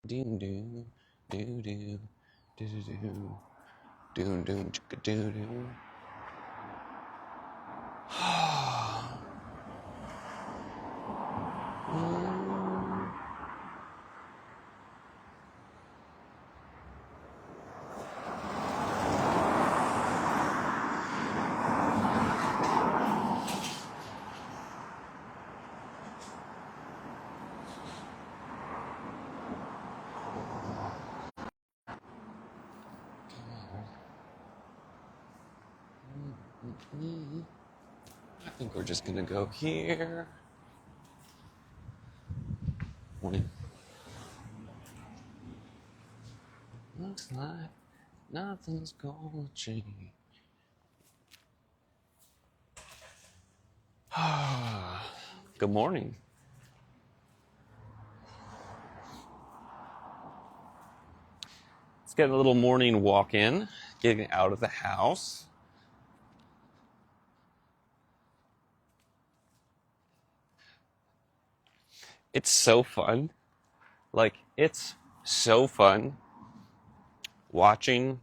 Doo doo doo doo doo doo doo doo chicka doo doo. I think we're just gonna go here. Morning. Looks like nothing's gonna change. Good morning. Let's get a little morning walk in, getting out of the house. It's so fun. It's so fun watching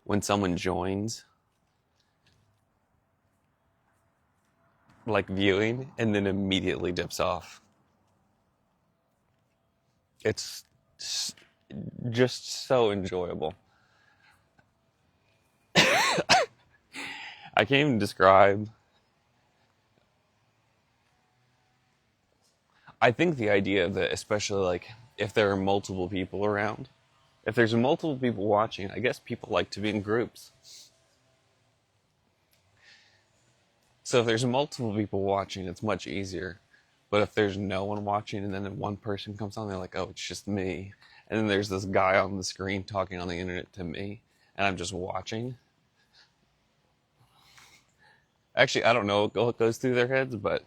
when someone joins, viewing, and then immediately dips off. It's just so enjoyable. I can't even describe. I think the idea of it, especially if there are multiple people around, if there's multiple people watching, I guess people like to be in groups. So if there's multiple people watching, it's much easier. But if there's no one watching and then one person comes on, they're like, oh, it's just me. And then there's this guy on the screen talking on the internet to me, and I'm just watching. Actually, I don't know what goes through their heads, but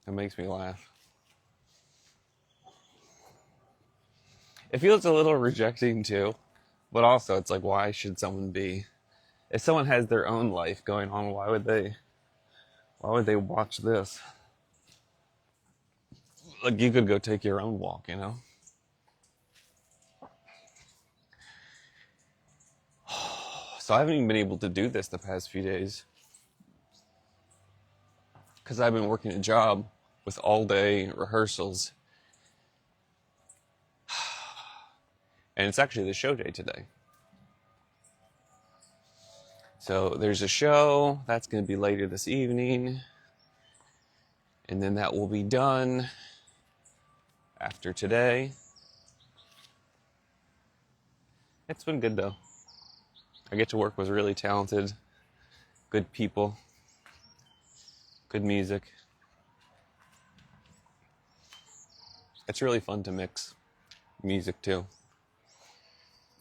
it makes me laugh. It feels a little rejecting too, but also it's like, why should someone be? If someone has their own life going on, why would they watch this? Like, you could go take your own walk, you know? So I haven't even been able to do this the past few days because I've been working a job with all day rehearsals. And it's actually the show day today. So there's a show that's going to be later this evening. And then that will be done after today. It's been good though. I get to work with really talented, good people, good music. It's really fun to mix music too.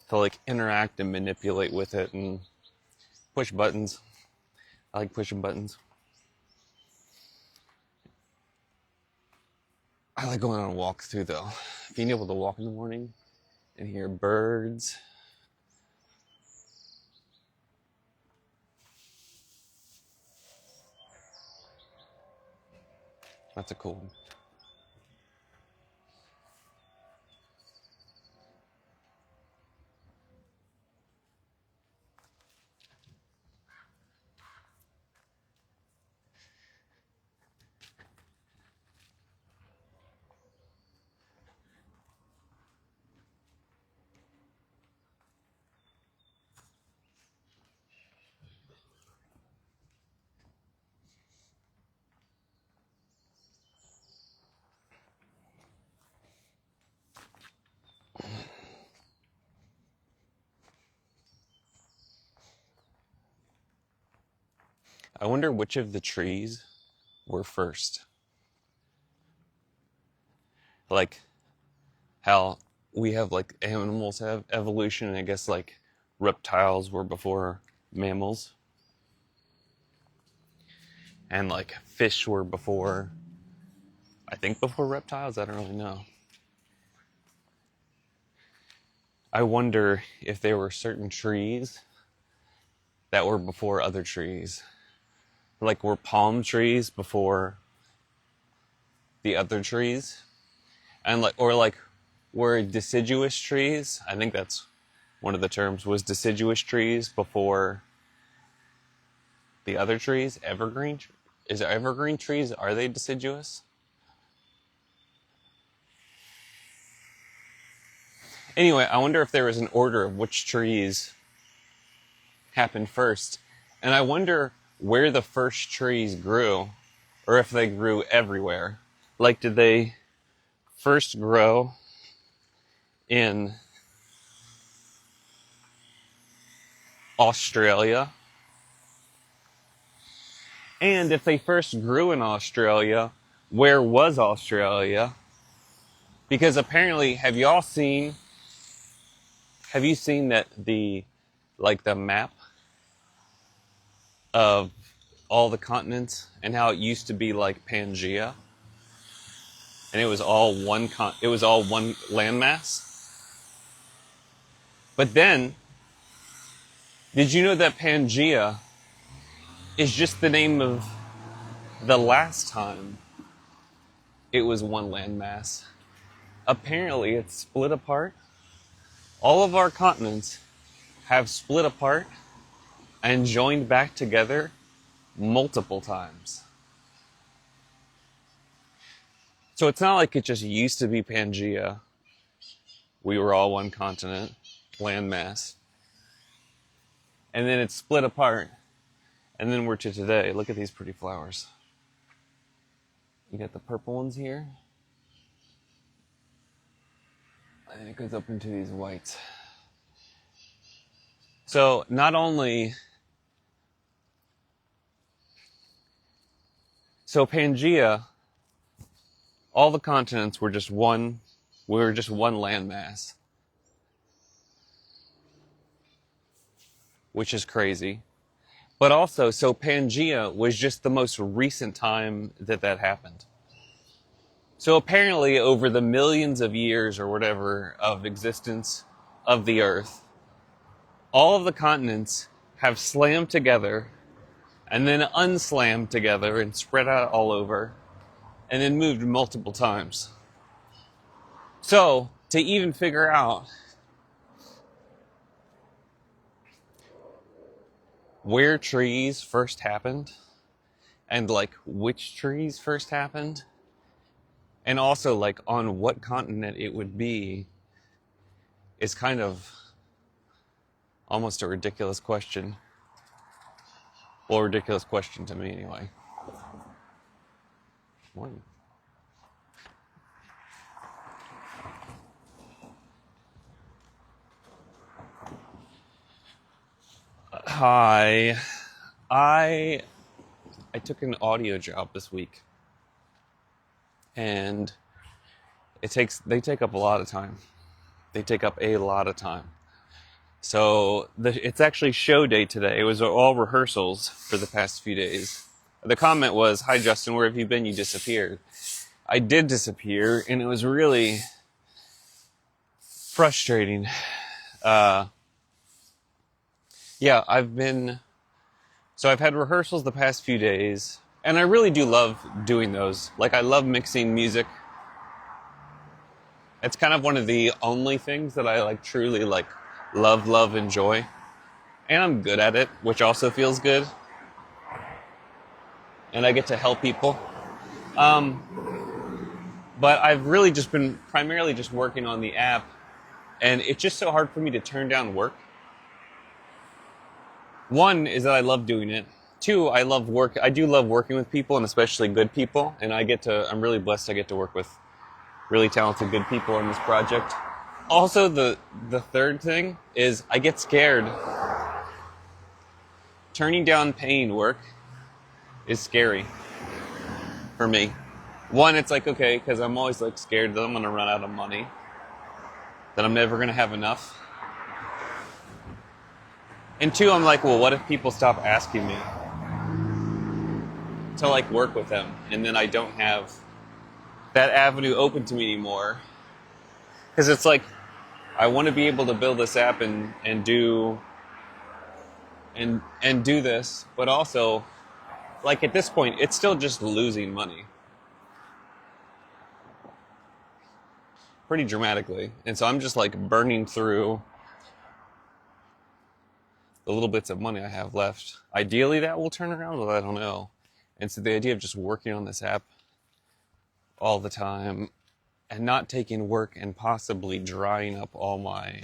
To interact and manipulate with it and push buttons. I like pushing buttons. I like going on walks too though. Being able to walk in the morning and hear birds. That's a cool one. I wonder which of the trees were first. Like how we have animals have evolution, and I guess reptiles were before mammals. And fish were before, I think before reptiles, I don't really know. I wonder if there were certain trees that were before other trees. Were palm trees before the other trees, and like were deciduous trees. I think that's one of the terms, was deciduous trees before the other trees. Is it evergreen trees? Are they deciduous? Anyway, I wonder if there was an order of which trees happened first. And I wonder where the first trees grew, or if they grew everywhere. Like, did they first grow in Australia? And if they first grew in Australia, where was Australia? Because apparently, have you seen that the map of all the continents and how it used to be like Pangea, and it was all one landmass? But then, did you know that Pangea is just the name of the last time it was one landmass? Apparently, it's split apart. All of our continents have split apart and joined back together multiple times. So it's not like it just used to be Pangea. We were all one continent, landmass. And then it's split apart. And then we're to today. Look at these pretty flowers. You got the purple ones here. And it goes up into these whites. So not only... So Pangea, all the continents were just one landmass. Which is crazy. But also, so Pangea was just the most recent time that happened. So apparently, over the millions of years or whatever of existence of the Earth, all of the continents have slammed together and then unslammed together and spread out all over and then moved multiple times. So, to even figure out where trees first happened and which trees first happened, and also on what continent it would be, is kind of almost a ridiculous question. Well, a ridiculous question to me anyway. Morning. Hi. I took an audio job this week. And they take up a lot of time. They take up a lot of time. So it's actually show day today. It was all rehearsals for the past few days. The comment was, "Hi Justin, where have you been? You disappeared." I did disappear, and it was really frustrating. Yeah, I've had rehearsals the past few days, and I really do love doing those. I love mixing music. It's kind of one of the only things that I truly love, enjoy. And I'm good at it, which also feels good. And I get to help people. But I've really just been primarily just working on the app, and it's just so hard for me to turn down work. One is that I love doing it. Two, I do love working with people, and especially good people, and I'm really blessed I get to work with really talented, good people on this project. Also, the third thing is I get scared. Turning down paying work is scary for me. One, it's okay, because I'm always scared that I'm going to run out of money, that I'm never going to have enough. And two, I'm well, what if people stop asking me to work with them, and then I don't have that avenue open to me anymore? Because it's I want to be able to build this app and do this, but also at this point it's still just losing money. pretty dramatically. And so I'm just like burning through the little bits of money I have left. Ideally that will turn around, but I don't know. And so the idea of just working on this app all the time and not taking work and possibly drying up all my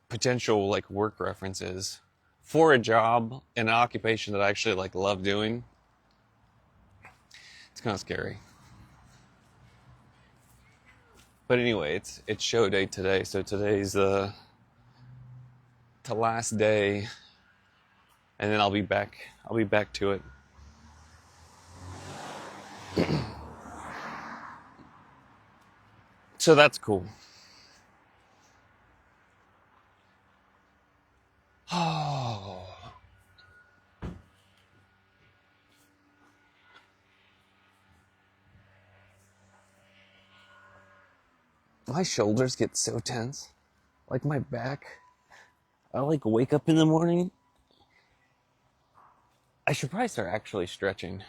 potential like work references for a job and an occupation that I actually like love doing, it's kind of scary. But anyway, it's show day today, so today's the last day, and then I'll be back to it. So that's cool. Oh, my shoulders get so tense, like my back. I like wake up in the morning. I should probably start actually stretching.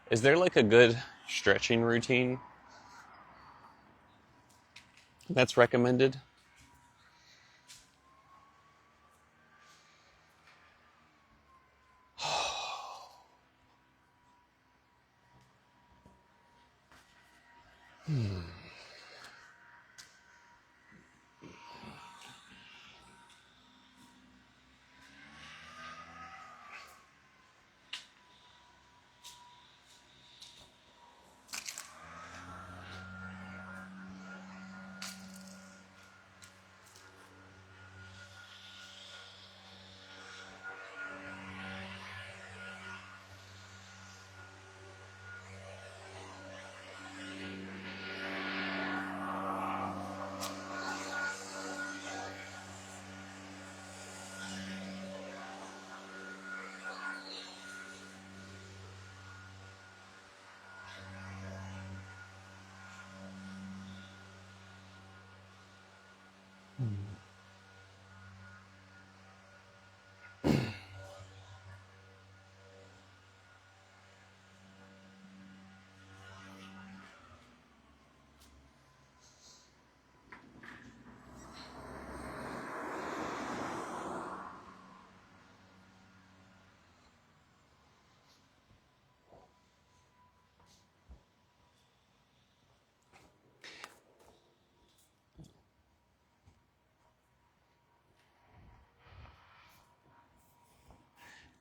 Is there like a good stretching routine that's recommended?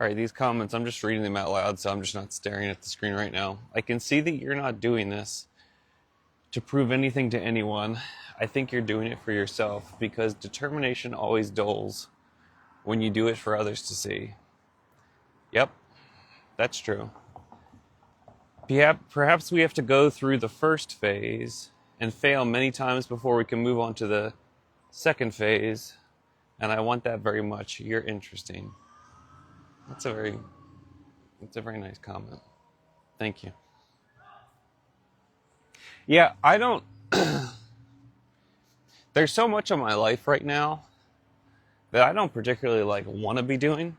All right, these comments, I'm just reading them out loud, so I'm just not staring at the screen right now. I can see that you're not doing this to prove anything to anyone. I think you're doing it for yourself because determination always dulls when you do it for others to see. Yep, that's true. Perhaps we have to go through the first phase and fail many times before we can move on to the second phase, and I want that very much. You're interesting. That's a very nice comment. Thank you. Yeah, I don't. There's so much of my life right now that I don't particularly like want to be doing.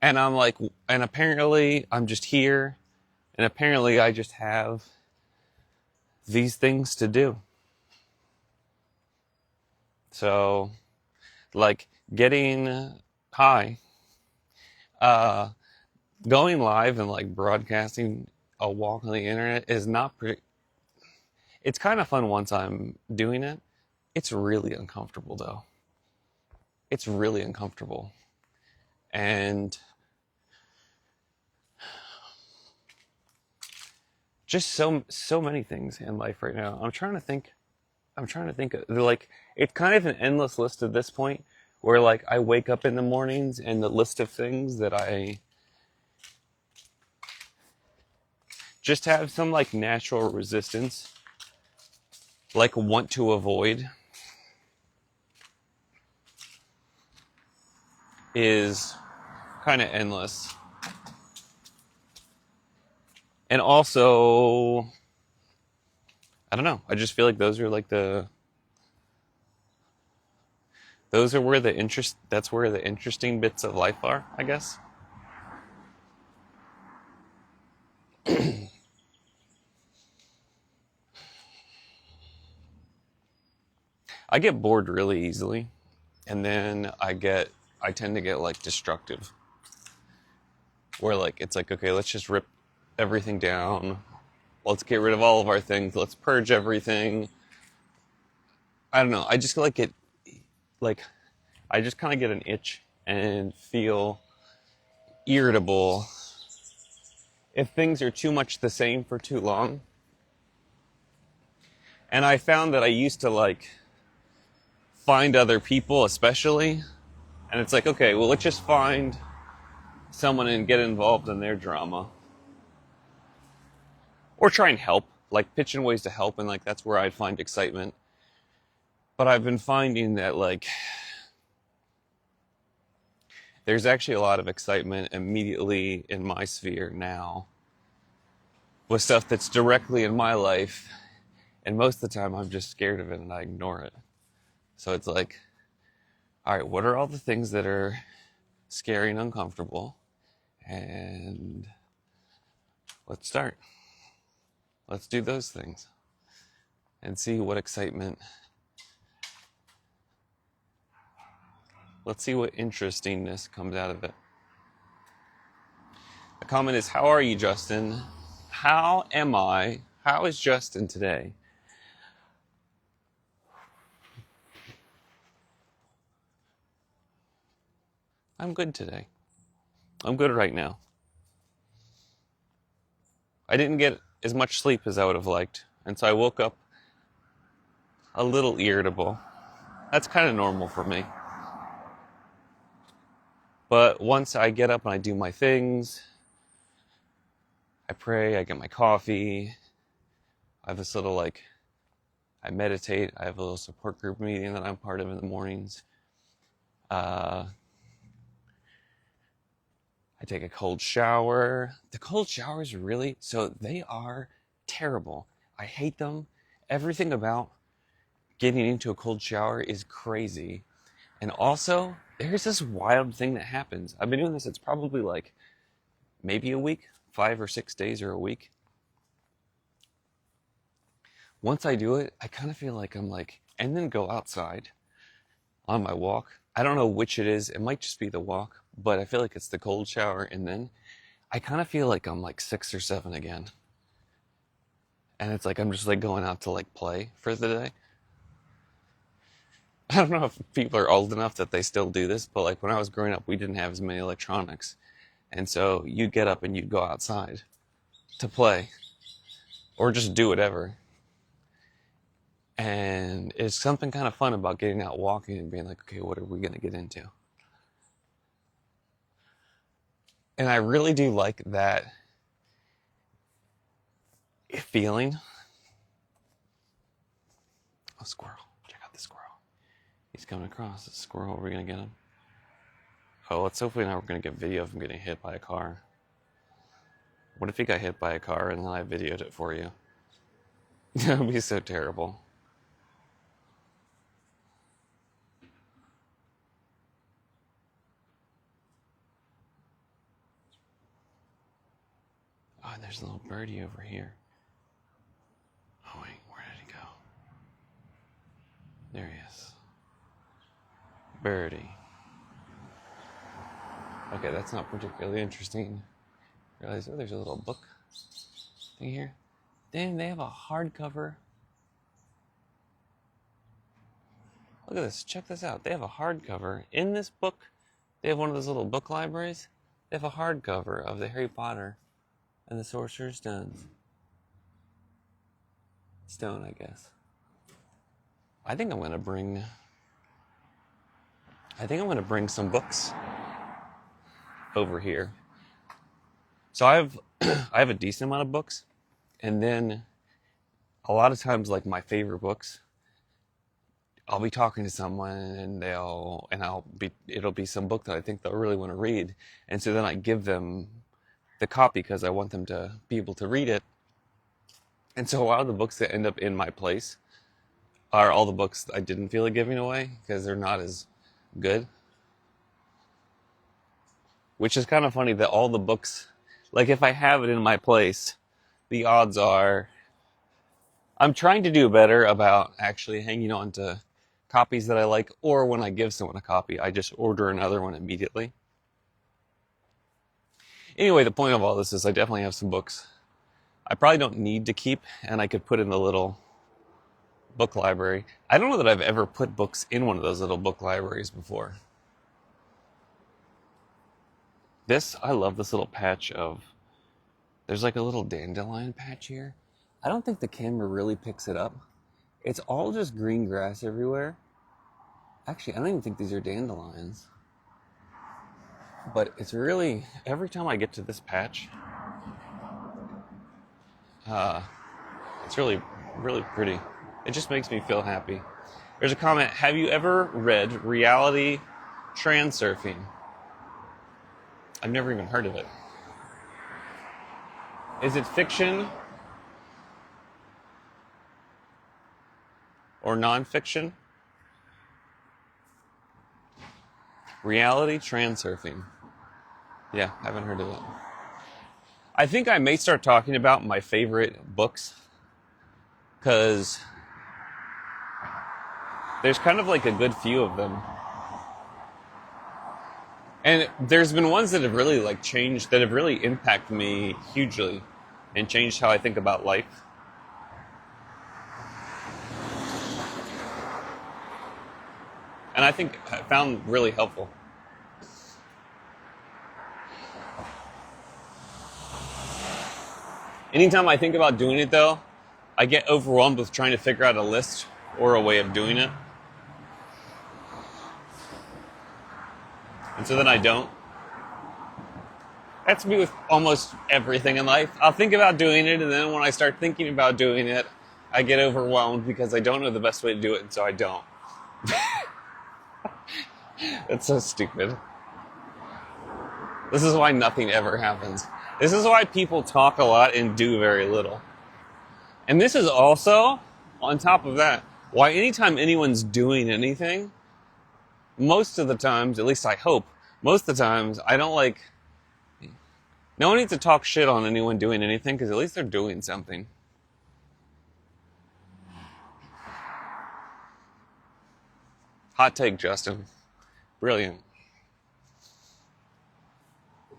And I'm like, and apparently I'm just here, and apparently I just have these things to do. So, like getting high, uh, going live and like broadcasting a walk on the internet is not pretty. It's kind of fun once I'm doing it. It's really uncomfortable though. It's really uncomfortable. And just so many things in life right now. I'm trying to think like it's kind of an endless list at this point where like I wake up in the mornings and the list of things that I just have some like natural resistance, like want to avoid, is kind of endless. And also, I don't know, I just feel like those are like Those are where the interest. That's where the interesting bits of life are, I guess. I get bored really easily, and then I tend to get like destructive, where like it's like, okay, let's just rip everything down. Let's get rid of all of our things. Let's purge everything. I don't know. I just like it, like I just kind of get an itch and feel irritable if things are too much the same for too long. And I found that I used to like find other people, especially, and it's like, okay, well, let's just find someone and get involved in their drama, or try and help, like pitch in ways to help, and like that's where I'd find excitement. But I've been finding that like there's actually a lot of excitement immediately in my sphere now with stuff that's directly in my life, and most of the time I'm just scared of it and I ignore it. So it's like, all right, what are all the things that are scary and uncomfortable? And let's start. Let's do those things and see what excitement. Let's see what interestingness comes out of it. The comment is, how are you, Justin? How am I? How is Justin today? I'm good today. I'm good right now. I didn't get as much sleep as I would have liked, and so I woke up a little irritable. That's kind of normal for me. But once I get up and I do my things, I pray, I get my coffee, I have this little like, I meditate, I have a little support group meeting that I'm part of in the mornings. I take a cold shower. The cold showers really, so they are terrible. I hate them. Everything about getting into a cold shower is crazy. And also, there's this wild thing that happens. I've been doing this, it's probably like maybe a week, 5 or 6 days or a week. Once I do it, I kind of feel like I'm like, and then go outside on my walk. I don't know which it is. It might just be the walk, but I feel like it's the cold shower. And then I kind of feel like I'm like 6 or 7 again. And it's like I'm just like going out to like play for the day. I don't know if people are old enough that they still do this, but like when I was growing up, we didn't have as many electronics. And so you'd get up and you'd go outside to play or just do whatever. And it's something kind of fun about getting out walking and being like, okay, what are we going to get into? And I really do like that feeling. Oh, squirrel. Check out the squirrel. He's coming across. The squirrel, are we going to get him? Oh, let's hopefully now we're going to get video of him getting hit by a car. What if he got hit by a car and then I videoed it for you? That would be so terrible. Oh, and there's a little birdie over here. Oh, wait, where did he go? There he is. Birdie. Okay, that's not particularly interesting. I realize, oh, there's a little book thing here. Damn, they have a hardcover. Look at this. Check this out. They have a hardcover. In this book, they have one of those little book libraries. They have a hardcover of the Harry Potter and the Sorcerer's Stone, I guess. I think I'm going to bring some books over here. So I have a decent amount of books, and then a lot of times, like my favorite books, I'll be talking to someone and it'll be some book that I think they'll really want to read. And so then I give them the copy because I want them to be able to read it. And so a lot of the books that end up in my place are all the books I didn't feel like giving away because they're not as good. Which is kind of funny that all the books, like if I have it in my place, the odds are I'm trying to do better about actually hanging on to copies that I like, or when I give someone a copy, I just order another one immediately. Anyway, the point of all this is I definitely have some books I probably don't need to keep, and I could put in the little book library. I don't know that I've ever put books in one of those little book libraries before. I love this little patch of, there's like a little dandelion patch here. I don't think the camera really picks it up. It's all just green grass everywhere. Actually, I don't even think these are dandelions. But it's really, every time I get to this patch, it's really, really pretty. It just makes me feel happy. There's a comment, have you ever read Reality Transurfing? I've never even heard of it. Is it fiction or nonfiction? Reality Transurfing. Yeah, haven't heard of it. I think I may start talking about my favorite books, because there's kind of like a good few of them. And there's been ones that have really like changed, that have really impacted me hugely and changed how I think about life. And I think I found really helpful. Anytime I think about doing it though, I get overwhelmed with trying to figure out a list or a way of doing it. And so then I don't. That's me with almost everything in life. I'll think about doing it, and then when I start thinking about doing it, I get overwhelmed because I don't know the best way to do it, and so I don't. That's so stupid. This is why nothing ever happens. This is why people talk a lot and do very little. And this is also, on top of that, why anytime anyone's doing anything, most of the times, at least I hope, most of the times, I don't like... No one needs to talk shit on anyone doing anything, because at least they're doing something. Hot take, Justin. Brilliant.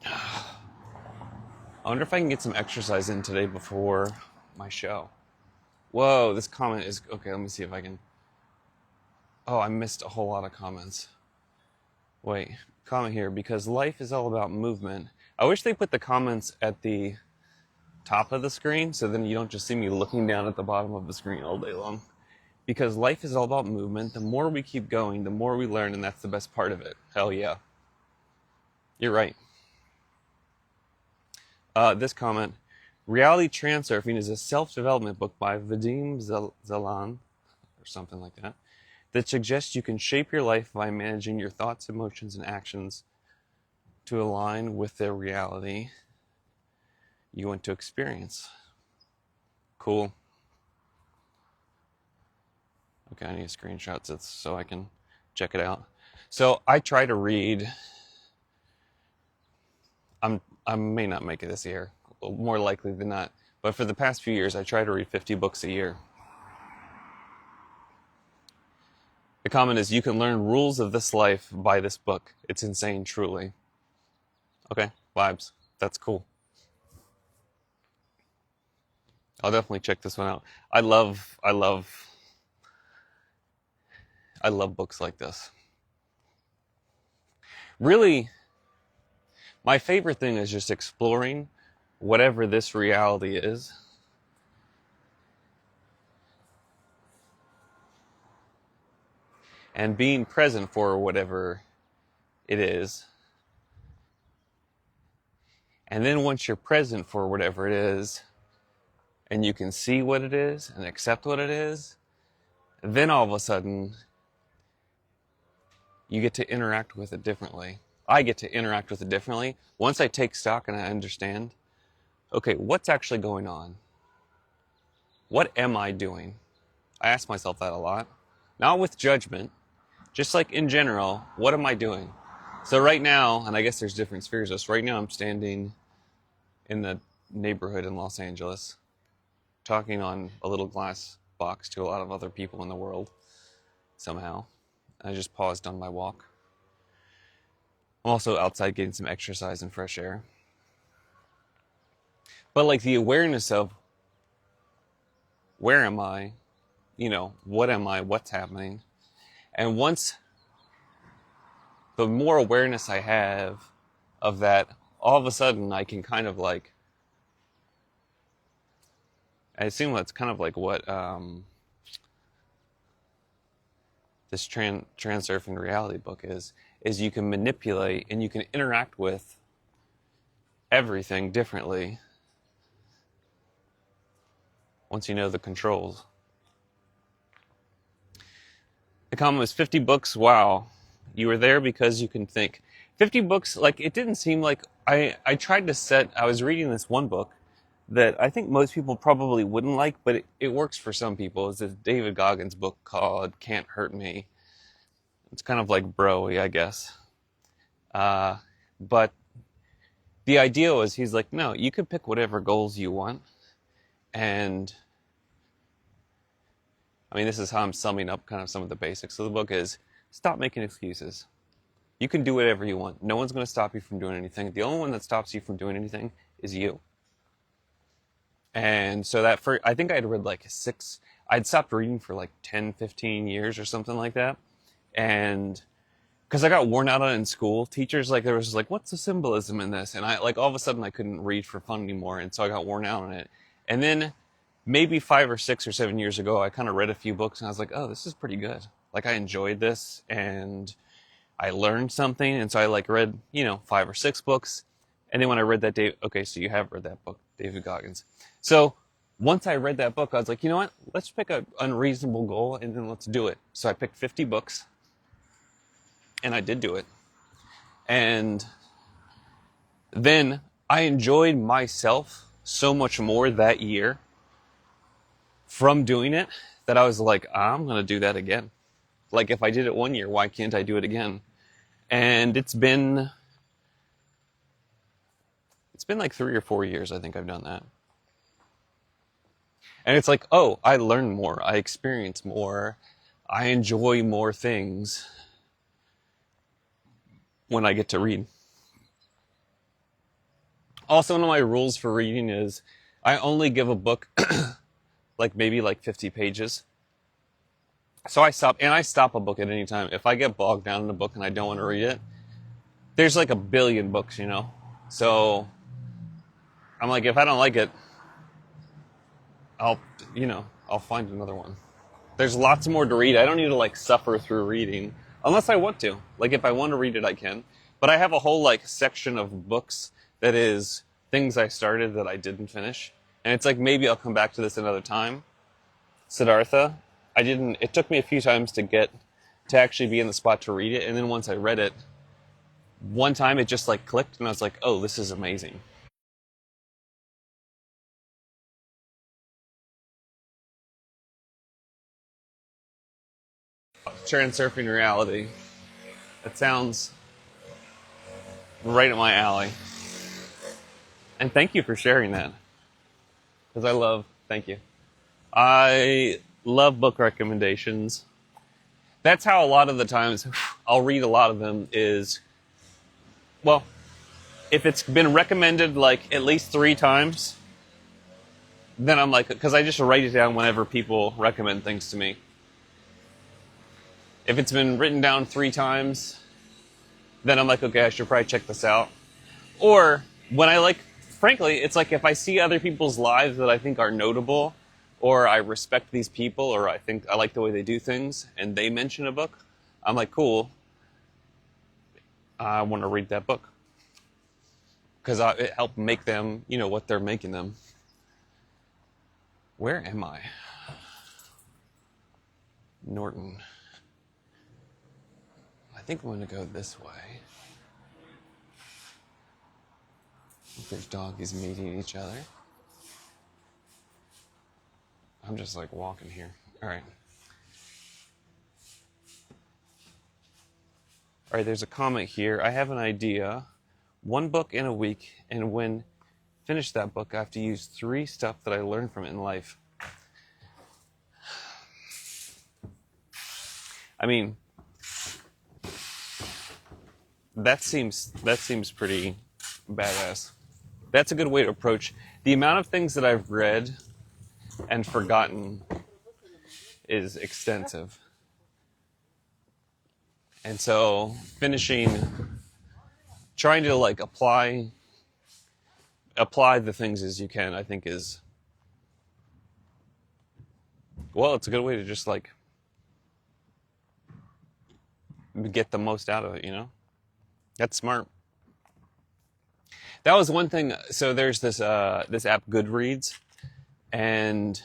I wonder if I can get some exercise in today before my show. Whoa, this comment is... Okay, let me see if I can... Oh, I missed a whole lot of comments. Wait, comment here. Because life is all about movement. I wish they put the comments at the top of the screen, so then you don't just see me looking down at the bottom of the screen all day long. Because life is all about movement. The more we keep going, the more we learn, and that's the best part of it. Hell yeah. You're right. This comment, Reality Transurfing is a self-development book by Vadim Zeland, or something like that suggests you can shape your life by managing your thoughts, emotions, and actions to align with the reality you want to experience. Cool. Okay, I need to screenshot this so I can check it out. So I try to read... I may not make it this year, more likely than not. But for the past few years, I try to read 50 books a year. The comment is, you can learn rules of this life by this book. It's insane, truly. Okay, vibes. That's cool. I'll definitely check this one out. I love books like this. Really, my favorite thing is just exploring whatever this reality is. And being present for whatever it is. And then once you're present for whatever it is, and you can see what it is and accept what it is, then all of a sudden, you get to interact with it differently. I get to interact with it differently once I take stock and I understand, okay, what's actually going on? What am I doing? I ask myself that a lot. Not with judgment. Just like in general, what am I doing? So right now, and I guess there's different spheres of this, right now I'm standing in the neighborhood in Los Angeles, talking on a little glass box to a lot of other people in the world, somehow. I just paused on my walk. I'm also outside getting some exercise and fresh air. But like the awareness of where am I, what am I, what's happening. And once the more awareness I have of that, all of a sudden I can kind of like, I assume that's kind of like what this Transurfing Reality book is you can manipulate and you can interact with everything differently once you know the controls. The comment was 50 books, wow. You were there because you can think. 50 books, like it didn't seem like, I tried to set, I was reading this one book that I think most people probably wouldn't like, but it works for some people. It's this David Goggins book called Can't Hurt Me. It's kind of like bro-y, I guess. But the idea was, he's like, no, you can pick whatever goals you want. And I mean, this is how I'm summing up kind of some of the basics of the book is, stop making excuses. You can do whatever you want. No one's going to stop you from doing anything. The only one that stops you from doing anything is you. And so that I think I'd read like I'd stopped reading for like 10, 15 years or something like that. And because I got worn out on it in school, teachers, like, there was like, what's the symbolism in this? And I, like, all of a sudden I couldn't read for fun anymore. And so I got worn out on it. And then maybe 5 or 6 or 7 years ago, I kind of read a few books and I was like, oh, this is pretty good. Like, I enjoyed this and I learned something. And so I like read, 5 or 6 books. And then when I read that, okay, so you have read that book, David Goggins. So once I read that book, I was like, you know what? Let's pick an unreasonable goal and then let's do it. So I picked 50 books and I did do it. And then I enjoyed myself so much more that year from doing it that I was like, I'm going to do that again. Like, if I did it one year, why can't I do it again? And it's been like 3 or 4 years, I think I've done that. And it's like, oh, I learn more. I experience more. I enjoy more things when I get to read. Also, one of my rules for reading is I only give a book like maybe like 50 pages. So I stop a book at any time. If I get bogged down in a book and I don't want to read it, there's like a billion books, So I'm like, if I don't like it, I'll find another one. There's lots more to read. I don't need to like suffer through reading unless I want to. Like, if I want to read it, I can. But I have a whole like section of books that is things I started that I didn't finish. And it's like, maybe I'll come back to this another time. Siddhartha, it took me a few times to actually be in the spot to read it. And then once I read it, one time it just like clicked and I was like, oh, this is amazing. Transurfing Reality. That sounds right up my alley. And thank you for sharing that. Because thank you. I love book recommendations. That's how a lot of the times I'll read a lot of them is, well, if it's been recommended like at least 3 times, then I'm like, because I just write it down whenever people recommend things to me. If it's been written down 3 times, then I'm like, okay, I should probably check this out. Or when frankly, it's like if I see other people's lives that I think are notable, or I respect these people, or I think I like the way they do things, and they mention a book, I'm like, cool, I want to read that book. Because it helped make them, what they're making them. Where am I? Norton. I think I'm going to go this way. There's doggies meeting each other. I'm just like walking here. All right. All right, there's a comment here. I have an idea. One book in a week, and when finish that book, I have to use 3 stuff that I learned from it in life. I mean, that seems pretty badass. That's a good way to approach the amount of things that I've read and forgotten is extensive. And so trying to like apply the things as you can, I think is, well, it's a good way to just like get the most out of it, you know? That's smart. That was one thing. So there's this app Goodreads, and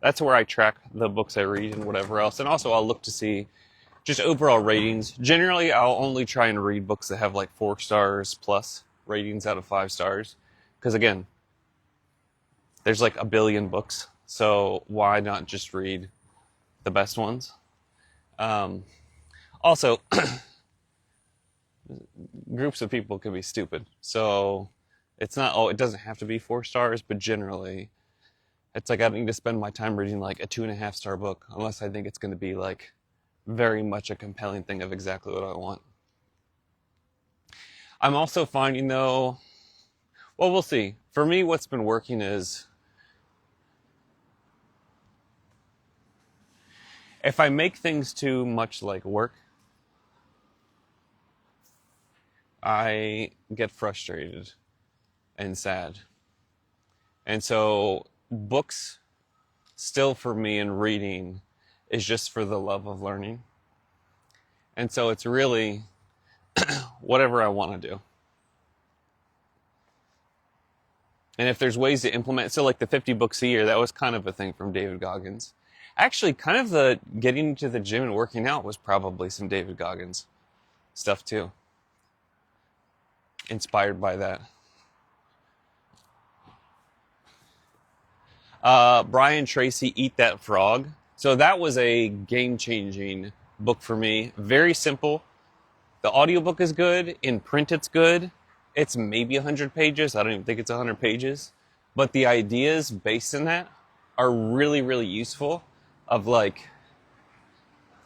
that's where I track the books I read and whatever else. And also I'll look to see just overall ratings. Generally, I'll only try and read books that have like 4 stars plus ratings out of 5 stars. Because again, there's like a billion books. So why not just read the best ones? Also, groups of people can be stupid. So it's not, it doesn't have to be 4 stars, but generally it's like I don't need to spend my time reading like a 2.5 star book unless I think it's going to be like very much a compelling thing of exactly what I want. I'm also finding though, well, we'll see. For me, what's been working is if I make things too much like work, I get frustrated and sad. And so books still for me and reading is just for the love of learning. And so it's really whatever I want to do. And if there's ways to implement, so like the 50 books a year, that was kind of a thing from David Goggins. Actually, kind of the getting to the gym and working out was probably some David Goggins stuff too. Inspired by that. Brian Tracy, Eat That Frog. So that was a game-changing book for me. Very simple. The audiobook is good. In print, it's good. It's maybe 100 pages. I don't even think it's 100 pages. But the ideas based in that are really, really useful of like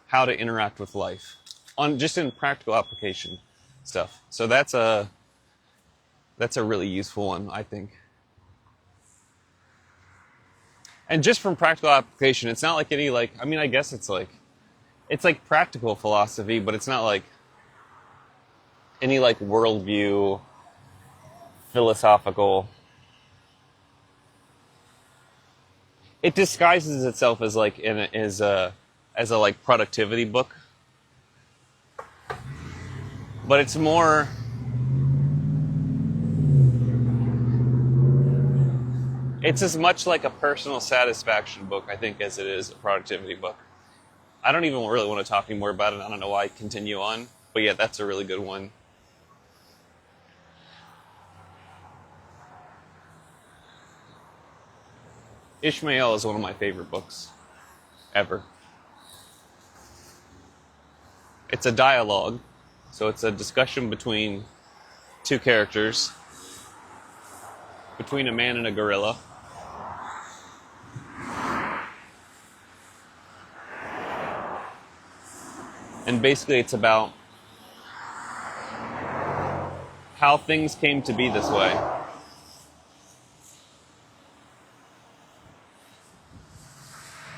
how to interact with life on just in practical application stuff. So that's a really useful one, I think. And just from practical application, it's not like any like, I mean, I guess it's like practical philosophy, but it's not like any like worldview, philosophical. It disguises itself as like as a like productivity book, but it's more. It's as much like a personal satisfaction book, I think, as it is a productivity book. I don't even really want to talk anymore about it. I don't know why I continue on, but yeah, that's a really good one. Ishmael is one of my favorite books ever. It's a dialogue, so it's a discussion between 2 characters, between a man and a gorilla. And basically it's about how things came to be this way.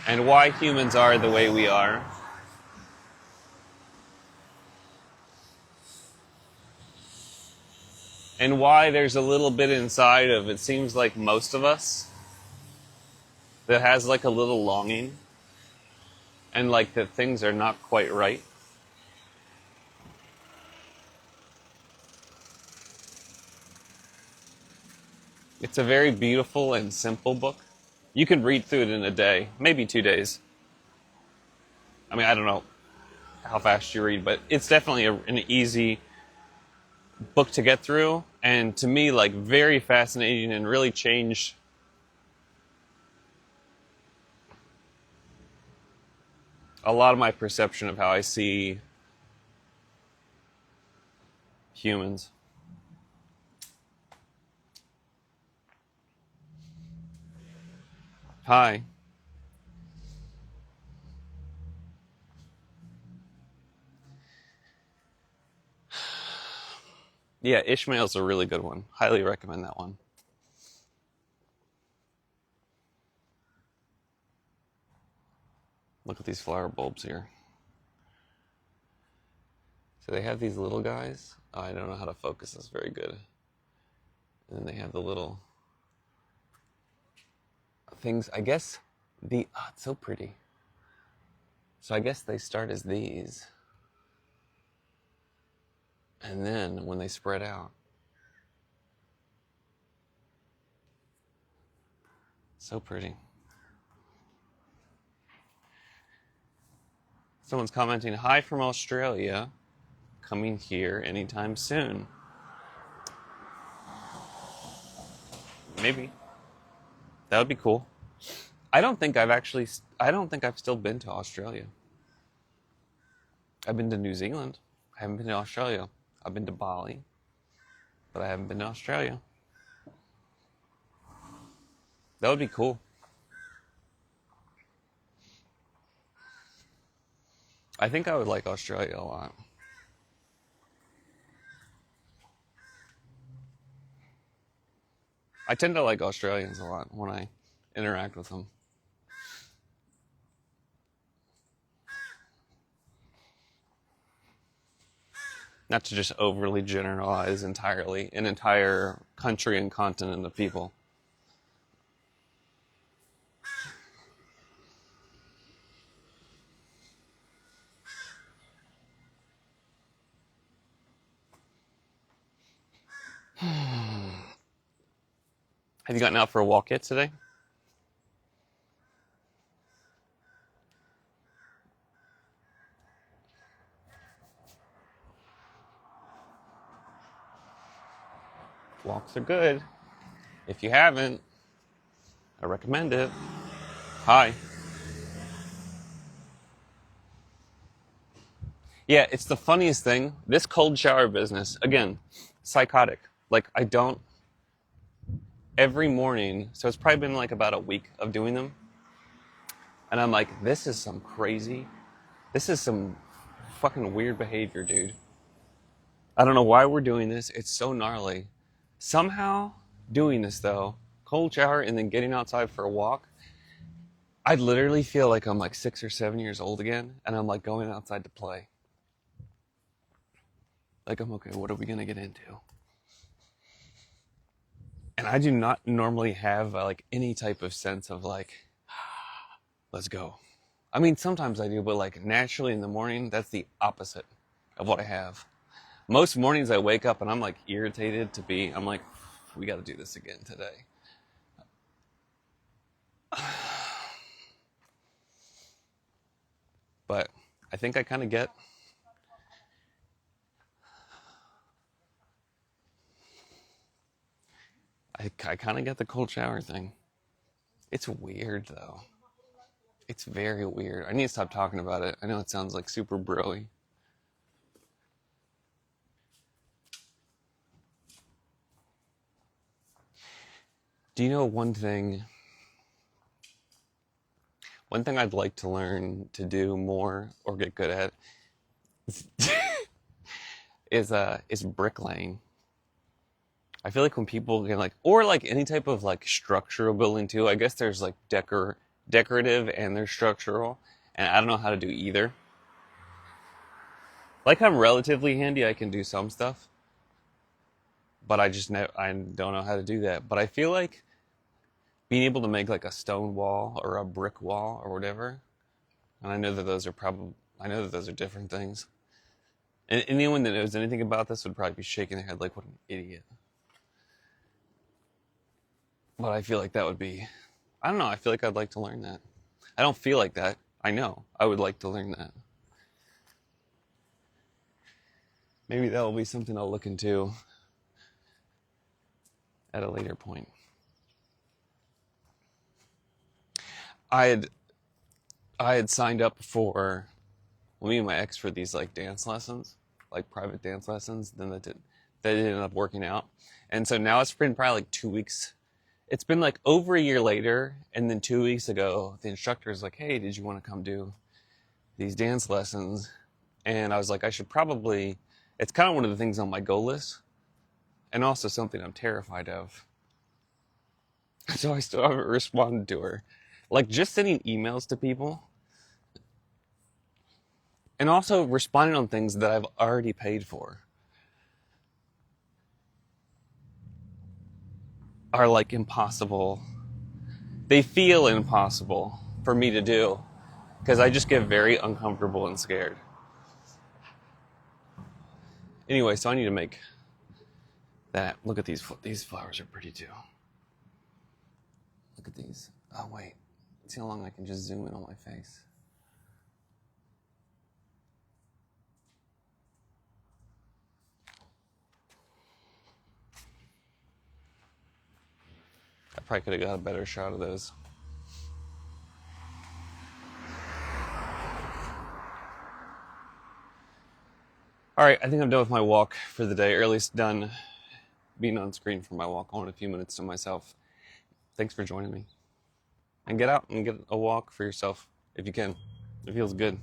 And why humans are the way we are. And why there's a little bit inside of, it seems like most of us, that has like a little longing. And like that things are not quite right. It's a very beautiful and simple book. You can read through it in a day, maybe 2 days. I mean, I don't know how fast you read, but it's definitely an easy book to get through. And to me, like very fascinating and really changed a lot of my perception of how I see Humans. Hi. Yeah, Ishmael's a really good one. Highly recommend that one. Look at these flower bulbs here. So they have these little guys. Oh, I don't know how to focus this very good. And then they have the little things. I guess it's so pretty. So I guess they start as these. And then when they spread out, so pretty. Someone's commenting, hi from Australia, coming here anytime soon. Maybe. That would be cool. I don't think I've still been to Australia. I've been to New Zealand. I haven't been to Australia. I've been to Bali, but I haven't been to Australia. That would be cool. I think I would like Australia a lot. I tend to like Australians a lot when I interact with them. Not to just overly generalize entirely an entire country and continent of people. Have you gotten out for a walk yet today? Walks are good. If you haven't, I recommend it. Hi. Yeah, it's the funniest thing. This cold shower business, again, psychotic. Like, I don't, every morning, so it's probably been like about a week of doing them. And I'm like, this is some fucking weird behavior, dude. I don't know why we're doing this. It's so gnarly. Somehow, doing this though, cold shower and then getting outside for a walk, I literally feel like I'm like 6 or 7 years old again, and I'm like going outside to play. Like, I'm okay, what are we gonna get into? And I do not normally have like any type of sense of like, let's go. I mean, sometimes I do, but like naturally in the morning, that's the opposite of what I have. Most mornings I wake up and I'm like irritated I'm like, we got to do this again today. But I think I kind of get, I kind of get the cold shower thing. It's weird though. It's very weird. I need to stop talking about it. I know it sounds like super broy. Do you know one thing I'd like to learn to do more or get good at is bricklaying. I feel like when people can like, or like any type of like structural building too. I guess there's like decorative and there's structural, and I don't know how to do either. Like I'm relatively handy. I can do some stuff, but I don't know how to do that. But I feel like being able to make like a stone wall or a brick wall or whatever, and I know that those are different things. And anyone that knows anything about this would probably be shaking their head like, what an idiot. But I feel like that would be, I don't know, I feel like I'd like to learn that. I don't feel like that. I know. I would like to learn that. Maybe that will be something I'll look into at a later point. I had I had signed up for, well, me and my ex, for these like dance lessons, like private dance lessons. Then that didn't end up working out. And so now it's been probably like 2 weeks. It's been like over a year later, and then 2 weeks ago, the instructor was like, "Hey, did you want to come do these dance lessons?" And I was like, I should probably. It's kind of one of the things on my goal list, and also something I'm terrified of. So I still haven't responded to her. Like just sending emails to people, and also responding on things that I've already paid for are like impossible. They feel impossible for me to do because I just get very uncomfortable and scared. Anyway, so I need to make that. Look at these flowers are pretty too. Look at these. Oh wait, see how long I can just zoom in on my face. I probably could have got a better shot of those. All right, I think I'm done with my walk for the day, or at least done being on screen for my walk. I want a few minutes to myself. Thanks for joining me. And get out and get a walk for yourself if you can. It feels good.